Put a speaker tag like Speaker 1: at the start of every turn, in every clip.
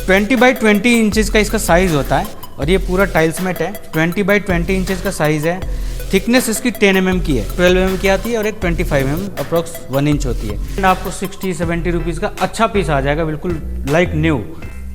Speaker 1: 20 by 20 inches का इसका size होता है और ये पूरा टाइल्स मैट है। 20 बाई 20 इंचज़ का साइज़ है। थिकनेस इसकी 10 mm की है, 12 mm की आती है और एक 25 mm अप्रॉक्स 1 इंच होती है। एंड आपको 60-70 रुपीज़ का अच्छा पीस आ जाएगा, बिल्कुल लाइक न्यू।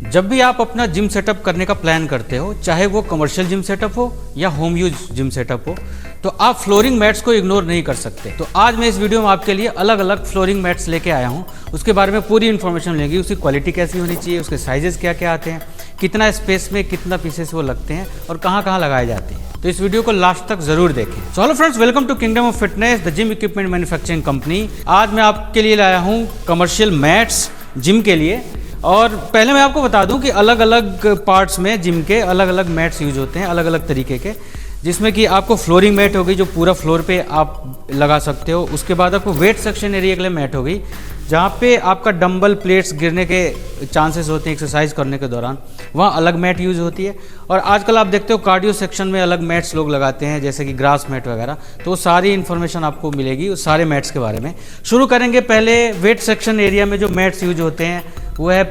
Speaker 1: जब भी आप अपना जिम सेटअप करने का प्लान करते हो, चाहे वो कमर्शियल जिम सेटअप हो या होम यूज जिम सेटअप हो, तो आप फ्लोरिंग मैट्स को इग्नोर नहीं कर सकते। तो आज मैं इस वीडियो में आपके लिए अलग अलग फ्लोरिंग मैट्स लेके आया हूँ। उसके बारे में पूरी इन्फॉर्मेशन मिलेगी, उसकी क्वालिटी कैसी होनी चाहिए, उसके साइजेस क्या क्या आते हैं, कितना स्पेस में कितना पीसेस वो लगते हैं और कहाँ कहाँ लगाए जाते हैं। तो इस वीडियो को लास्ट तक जरूर देखें। So hello friends, welcome to kingdom of fitness, the gym equipment manufacturing company. आज मैं आपके लिए लाया हूँ कमर्शियल मैट्स जिम के लिए। और पहले मैं आपको बता दूं कि अलग अलग पार्ट्स में जिम के अलग अलग मैट्स यूज होते हैं, अलग अलग तरीके के, जिसमें कि आपको फ्लोरिंग मैट हो गई जो पूरा फ्लोर पे आप लगा सकते हो। उसके बाद आपको वेट सेक्शन एरिया के लिए मैट हो गई जहाँ पे आपका डंबल प्लेट्स गिरने के चांसेस होते हैं एक्सरसाइज करने के दौरान, वहाँ अलग मैट यूज़ होती है। और आजकल आप देखते हो कार्डियो सेक्शन में अलग मैट्स लोग लगाते हैं, जैसे कि ग्रास मैट वगैरह। तो वो सारी इन्फॉर्मेशन आपको मिलेगी उस सारे मैट्स के बारे में। शुरू करेंगे पहले वेट सेक्शन एरिया में जो मैट्स यूज होते हैं वो है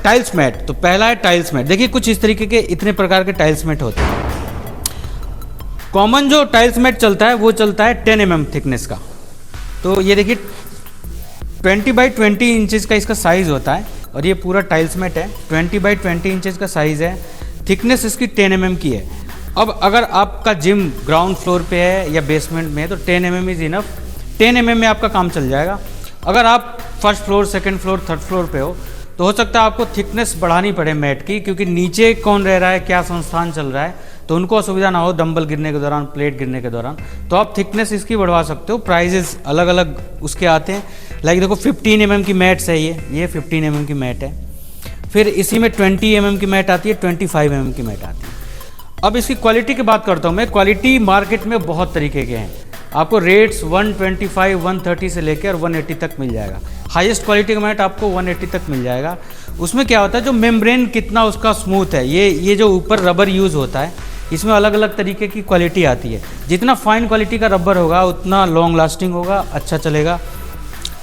Speaker 1: टाइल्स मैट। तो पहला है टाइल्स मैट। देखिए कुछ इस तरीके के इतने प्रकार के टाइल्स मैट होते हैं। कॉमन जो टाइल्स मैट चलता है वो चलता है 10 mm थिकनेस का। तो ये देखिए 20 बाई 20 इंचज़ का इसका साइज़ होता है और ये पूरा टाइल्स मैट है। 20 बाई 20 इंचज़ का साइज़ है। थिकनेस इसकी 10 mm की है। अब अगर आपका जिम ग्राउंड फ्लोर पे है या बेसमेंट में है तो 10 mm इज़ इनफ। 10 mm में आपका काम चल जाएगा। अगर आप first floor, second floor, third floor पे हो तो हो सकता है आपको थिकनेस बढ़ानी पड़े मैट की, क्योंकि नीचे कौन रह रहा है, क्या संस्थान चल रहा है, तो उनको असुविधा ना हो डंबल गिरने के दौरान, प्लेट गिरने के दौरान। तो आप थिकनेस इसकी बढ़वा सकते हो। प्राइजेस अलग अलग उसके आते हैं। लाइक देखो 15 mm की मैट्स है, ये 15 mm की मैट है। फिर इसी में 20 mm की मैट आती है, 25 mm की मैट आती है। अब इसकी क्वालिटी की बात करता हूँ मैं। क्वालिटी मार्केट में बहुत तरीके के हैं। आपको रेट्स 125, 130 से लेकर 180 तक मिल जाएगा। हाईएस्ट क्वालिटी का मैट आपको 180 तक मिल जाएगा। उसमें क्या होता है, जो मेम्ब्रेन कितना उसका स्मूथ है, ये जो ऊपर रबर यूज़ होता है, इसमें अलग अलग तरीके की क्वालिटी आती है। जितना फाइन क्वालिटी का रबर होगा उतना लॉन्ग लास्टिंग होगा, अच्छा चलेगा।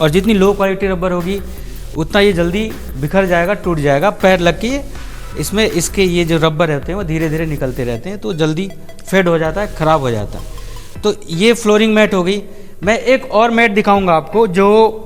Speaker 1: और जितनी लो क्वालिटी रबर होगी उतना ये जल्दी बिखर जाएगा, टूट जाएगा। पैर लग के इसमें इसके ये जो रबर रहते हैं वो धीरे धीरे निकलते रहते हैं, तो जल्दी फेड हो जाता है, ख़राब हो जाता है। तो ये फ्लोरिंग मैट हो गई। मैं एक और मैट दिखाऊंगा आपको, जो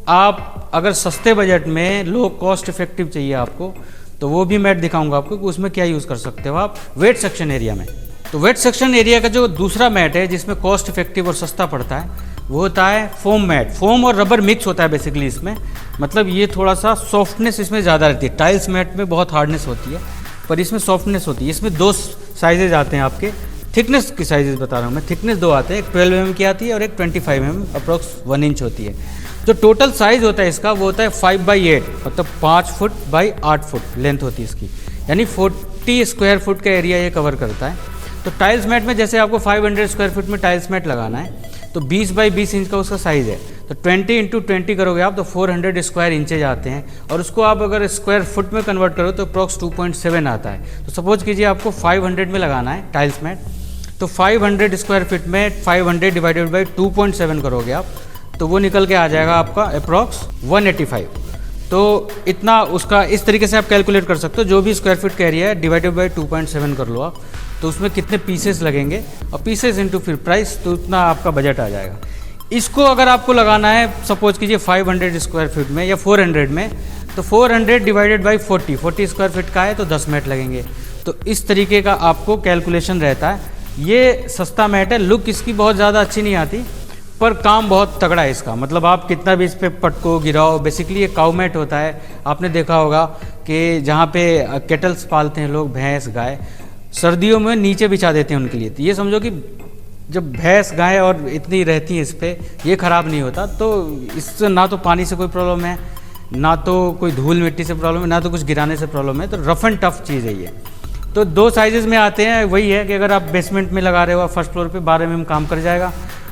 Speaker 1: आप अगर सस्ते बजट में लो कॉस्ट इफेक्टिव चाहिए आपको, तो वो भी मैट दिखाऊंगा आपको कि उसमें क्या यूज़ कर सकते हो आप वेट सेक्शन एरिया में। तो वेट सेक्शन एरिया का जो दूसरा मैट है जिसमें कॉस्ट इफेक्टिव और सस्ता पड़ता है वो होता है फोम मैट। फोम और रबर मिक्स होता है बेसिकली इसमें, मतलब ये थोड़ा सा सॉफ्टनेस इसमें ज़्यादा रहती है। टाइल्स मैट में बहुत हार्डनेस होती है पर इसमें सॉफ्टनेस होती है। इसमें दो साइजेज आते हैं आपके। थिकनेस की साइजेस बता रहा हूँ मैं। थिकनेस दो आते हैं, एक 12 mm की आती है और एक 25 mm अप्रॉक्स 1 इंच होती है। जो टोटल साइज़ होता है इसका वो होता है 5 बाई 8, मतलब 5 फुट बाई 8 फुट लेंथ होती है इसकी, यानी 40 स्क्वायर फुट का एरिया ये कवर करता है। तो टाइल्स मैट में जैसे आपको 500 स्क्वायर फुट में टाइल्स मैट लगाना है तो 20 बाई 20 इंच का उसका साइज़ है। तो 20 इंटू 20 करोगे आप तो 400 स्क्वायर इंचेज आते हैं। और उसको आप अगर स्क्वायर फुट में कन्वर्ट करो तो अप्रॉक्स 2.7 आता है। तो सपोज कीजिए आपको 500 में लगाना है टाइल्स मैट, तो 500 स्क्वायर फीट में 500 डिवाइडेड बाई 2.7 करोगे आप तो वो निकल के आ जाएगा आपका अप्रॉक्स 185। तो इतना उसका इस तरीके से आप कैलकुलेट कर सकते हो। जो भी स्क्वायर फीट का एरिया है डिवाइडेड बाई 2.7 कर लो आप, तो उसमें कितने पीसेस लगेंगे और पीसेस इंटू फिर प्राइस, तो उतना आपका बजट आ जाएगा। इसको अगर आपको लगाना है सपोज कीजिए 500 स्क्वायर फीट में या 400 में, तो 400 डिवाइडेड बाई 40 स्क्वायर फीट का है तो 10 मैट लगेंगे। तो इस तरीके का आपको कैलकुलेशन रहता है। ये सस्ता मैट है। लुक इसकी बहुत ज़्यादा अच्छी नहीं आती पर काम बहुत तगड़ा है इसका। मतलब आप कितना भी इस पर पटको गिराओ, बेसिकली ये काउ मैट होता है। आपने देखा होगा कि जहाँ पे केटल्स पालते हैं लोग, भैंस गाय, सर्दियों में नीचे बिछा देते हैं उनके लिए। तो ये समझो कि जब भैंस गाय और इतनी रहती है इस पर, ये ख़राब नहीं होता। तो इससे ना तो पानी से कोई प्रॉब्लम है, ना तो कोई धूल मिट्टी से प्रॉब्लम है, ना तो कुछ गिराने से प्रॉब्लम है। तो रफ एंड टफ चीज़ है ये। तो दो साइजेस में आते हैं। वही है कि अगर आप बेसमेंट में लगा रहे हो फर्स्ट फ्लोर पे 12 mm काम कर जाएगा।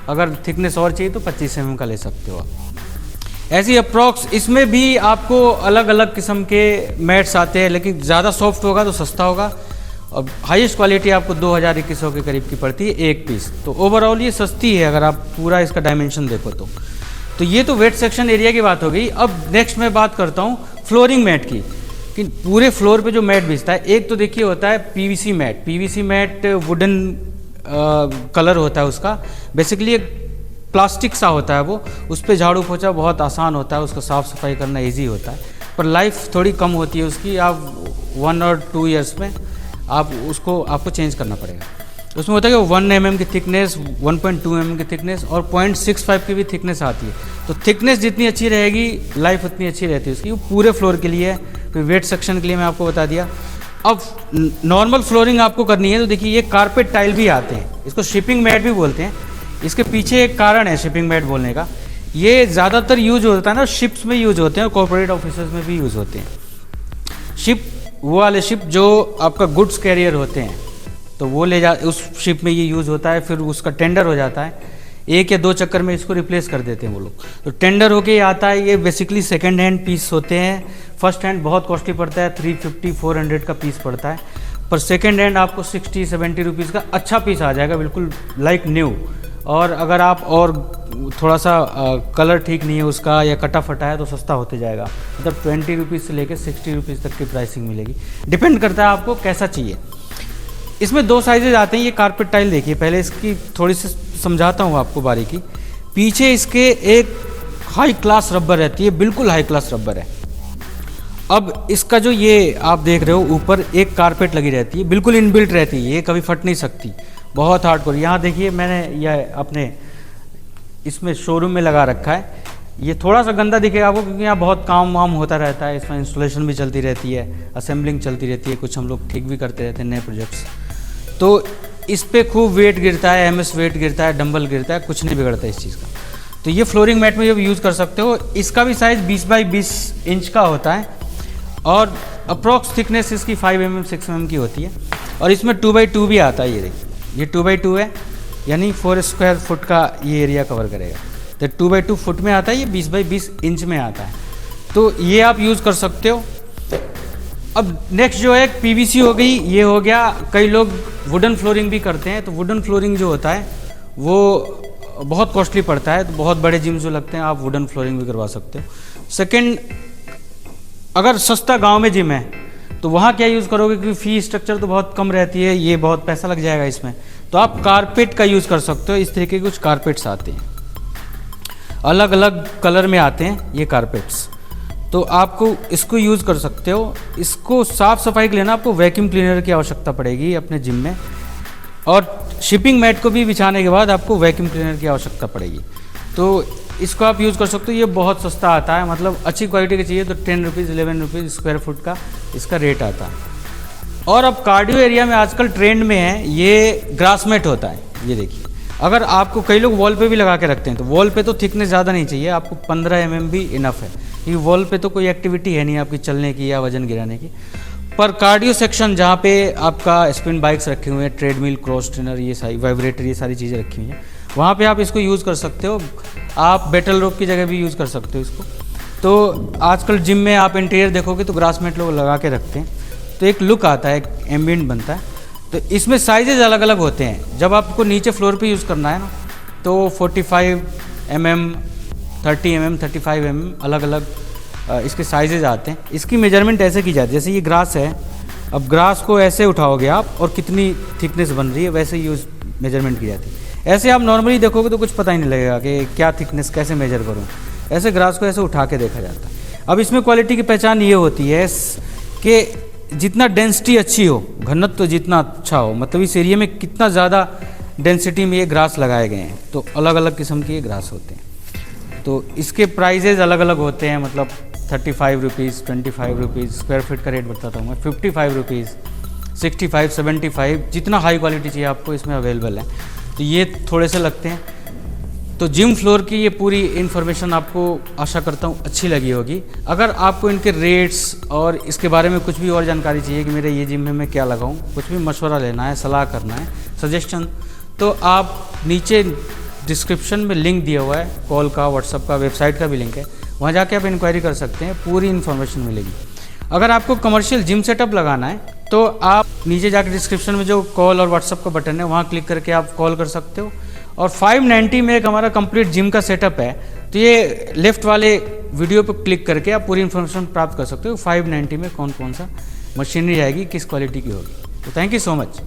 Speaker 1: अगर थिकनेस और चाहिए तो 25 mm का ले सकते हो आप। ऐसी अप्रॉक्स इसमें भी आपको अलग अलग किस्म के मैट्स आते हैं, लेकिन ज़्यादा सॉफ्ट होगा तो सस्ता होगा। और हाईएस्ट क्वालिटी आपको 2000-2100 के करीब की पड़ती है एक पीस। तो ओवरऑल ये सस्ती है अगर आप पूरा इसका डायमेंशन देखो तो ये तो वेट सेक्शन एरिया की बात हो गई। अब नेक्स्ट मैं बात करता हूँ फ्लोरिंग मैट की। कि पूरे फ्लोर पे जो मैट बिछता है, एक तो देखिए होता है PVC mat. PVC mat wooden colour होता है उसका, बेसिकली एक प्लास्टिक सा होता है वो, उस पर झाड़ू पोछा बहुत आसान होता है, उसको साफ़ सफाई करना ईजी होता है, पर लाइफ थोड़ी कम होती है उसकी। आप 1 और 2 ईयर्स में आप उसको आपको चेंज करना पड़ेगा। उसमें होता है कि 1 mm की थिकनेस, 1.2 mm की थिकनेस और 0.65 की भी थिकनेस आती है। तो थिकनेस जितनी अच्छी रहेगी लाइफ उतनी अच्छी रहती है उसकी। वो पूरे फ्लोर के लिए है। फिर वेट सेक्शन के लिए मैं आपको बता दिया। अब नॉर्मल फ्लोरिंग आपको करनी है तो देखिए ये कारपेट टाइल भी आते हैं, इसको शिपिंग मैट भी बोलते हैं। इसके पीछे एक कारण है शिपिंग मैट बोलने का। ये ज़्यादातर यूज होता है ना, शिप्स में यूज होते हैं, कॉर्पोरेट ऑफिसेज में भी यूज होते हैं। शिप वो वाले शिप जो आपका गुड्स कैरियर होते हैं, तो वो ले जा, उस शिप में ये यूज़ होता है। फिर उसका टेंडर हो जाता है, 1 या 2 चक्कर में इसको रिप्लेस कर देते हैं वो लोग। तो टेंडर होके ये आता है। ये बेसिकली सेकंड हैंड पीस होते हैं। फर्स्ट हैंड बहुत कॉस्टली पड़ता है, 350-400 का पीस पड़ता है, पर सेकंड हैंड आपको 60-70 रुपीज़ का अच्छा पीस आ जाएगा, बिल्कुल लाइक न्यू। और अगर आप और थोड़ा सा कलर ठीक नहीं है उसका या कटा फटा है तो सस्ता होते जाएगा। मतलब 20 रुपीज़ से लेकर 60 रुपीज़ तक की प्राइसिंग मिलेगी, डिपेंड करता है आपको कैसा चाहिए। इसमें 2 साइजेज आते हैं। ये कारपेट टाइल देखिए, पहले इसकी थोड़ी सी समझाता हूँ आपको बारीकी। पीछे इसके एक हाई क्लास रबर रहती है, बिल्कुल हाई क्लास रबर है। अब इसका जो ये आप देख रहे हो ऊपर एक कारपेट लगी रहती है, बिल्कुल इनबिल्ट रहती है, ये कभी फट नहीं सकती, बहुत हार्डकोर। यहाँ देखिए मैंने यह अपने इसमें शोरूम में लगा रखा है। ये थोड़ा सा गंदा दिखेगा आपको क्योंकि यहाँ बहुत काम वाम होता रहता है, इसमें इंस्टॉलेशन भी चलती रहती है, असेंबलिंग चलती रहती है, कुछ हम लोग ठीक भी करते रहते हैं नए प्रोजेक्ट्स। तो इस पर खूब वेट गिरता है, एमएस वेट गिरता है, डंबल गिरता है, कुछ नहीं बिगड़ता इस चीज़ का। तो ये फ्लोरिंग मैट में जब यूज़ कर सकते हो। इसका भी साइज़ 20 बाई 20 इंच का होता है और अप्रॉक्स थिकनेस इसकी 5 mm 6 mm की होती है। और इसमें 2x2 भी आता है। ये देखिए, ये 2x2 है, यानी 4 स्क्वायर फुट का ये एरिया कवर करेगा। तो 2x2 फुट में आता है, ये 20 बाई 20 इंच में आता है। तो ये आप यूज़ कर सकते हो। अब नेक्स्ट जो है पीवीसी हो गई, ये हो गया। कई लोग वुडन फ्लोरिंग भी करते हैं, तो वुडन फ्लोरिंग जो होता है वो बहुत कॉस्टली पड़ता है। तो बहुत बड़े जिम जो लगते हैं आप वुडन फ्लोरिंग भी करवा सकते हो। सेकंड, अगर सस्ता गांव में जिम है तो वहाँ क्या यूज़ करोगे, क्योंकि फी स्ट्रक्चर तो बहुत कम रहती है, ये बहुत पैसा लग जाएगा इसमें। तो आप कारपेट का यूज़ कर सकते हो। इस तरीके के कुछ कारपेट्स आते हैं, अलग अलग कलर में आते हैं ये कारपेट्स, तो आपको इसको यूज़ कर सकते हो। इसको साफ़ सफाई के लिए ना आपको वैक्यूम क्लीनर की आवश्यकता पड़ेगी अपने जिम में, और शिपिंग मैट को भी बिछाने के बाद आपको वैक्यूम क्लीनर की आवश्यकता पड़ेगी। तो इसको आप यूज़ कर सकते हो। ये बहुत सस्ता आता है, मतलब अच्छी क्वालिटी का चाहिए तो 10 रुपीज़ 11 रुपीज़ स्क्वायर फुट का इसका रेट आता है। और अब कार्डियो एरिया में आजकल ट्रेंड में है ये ग्रास मैट होता है। ये देखिए, अगर आपको, कई लोग वॉल पे भी लगा के रखते हैं, तो वॉल पे तो थिकनेस ज़्यादा नहीं चाहिए आपको, 15 mm भी इनफ है, क्योंकि वॉल पे तो कोई एक्टिविटी है नहीं आपकी चलने की या वजन गिराने की। पर कार्डियो सेक्शन जहाँ पे आपका स्पिन बाइक्स रखे हुए हैं, ट्रेडमिल, क्रॉस ट्रेनर, ये सारी वाइब्रेटर, ये सारी चीज़ें रखी हुई हैं, वहाँ पे आप इसको यूज़ कर सकते हो। आप बैटल रोप की जगह भी यूज़ कर सकते हो इसको। तो आजकल जिम में आप इंटीरियर देखोगे तो ग्रास मैट लोग लगा के रखते हैं, तो एक लुक आता है, एक एम्बियंट बनता है। तो इसमें साइजेज अलग अलग होते हैं। जब आपको नीचे फ्लोर पे यूज़ करना है ना, तो 45 mm, 30 mm, 35 mm अलग अलग इसके साइजेज आते हैं। इसकी मेजरमेंट ऐसे की जाती है, जैसे ये ग्रास है, अब ग्रास को ऐसे उठाओगे आप और कितनी थिकनेस बन रही है, वैसे यूज़ मेजरमेंट की जाती है। ऐसे आप नॉर्मली देखोगे तो कुछ पता ही नहीं लगेगा कि क्या थिकनेस कैसे मेजर करूँ। ऐसे ग्रास को ऐसे उठा के देखा जाता है। अब इसमें क्वालिटी की पहचान ये होती है कि जितना डेंसिटी अच्छी हो, घनत्व जितना अच्छा हो, मतलब इस एरिया में कितना ज़्यादा डेंसिटी में ये ग्रास लगाए गए हैं, तो अलग अलग किस्म के ये ग्रास होते हैं। तो इसके प्राइजेज अलग अलग होते हैं, मतलब 35 रुपीज़, 25 रुपीज़, स्क्वायर फीट का रेट बताता हूँ मैं, 55 रुपीज़, 65, 75, जितना हाई क्वालिटी चाहिए आपको इसमें अवेलेबल है। तो ये थोड़े से लगते हैं। तो जिम फ्लोर की ये पूरी इन्फॉर्मेशन आपको आशा करता हूँ अच्छी लगी होगी। अगर आपको इनके रेट्स और इसके बारे में कुछ भी और जानकारी चाहिए कि मेरे ये जिम में मैं क्या लगाऊँ, कुछ भी मशवरा लेना है, सलाह करना है, सजेशन, तो आप नीचे डिस्क्रिप्शन में लिंक दिया हुआ है, कॉल का, व्हाट्सअप का, वेबसाइट का भी लिंक है, वहाँ जाके आप इंक्वायरी कर सकते हैं, पूरी इन्फॉर्मेशन मिलेगी। अगर आपको कमर्शियल जिम सेटअप लगाना है तो आप नीचे जाकर डिस्क्रिप्शन में जो कॉल और व्हाट्सअप का बटन है वहाँ क्लिक करके आप कॉल कर सकते हो। और 590 में एक हमारा कंप्लीट जिम का सेटअप है। तो ये लेफ़्ट वाले वीडियो पर क्लिक करके आप पूरी इन्फॉर्मेशन प्राप्त कर सकते हो 590 में कौन कौन सा मशीनरी आएगी, किस क्वालिटी की होगी। तो थैंक यू सो मच।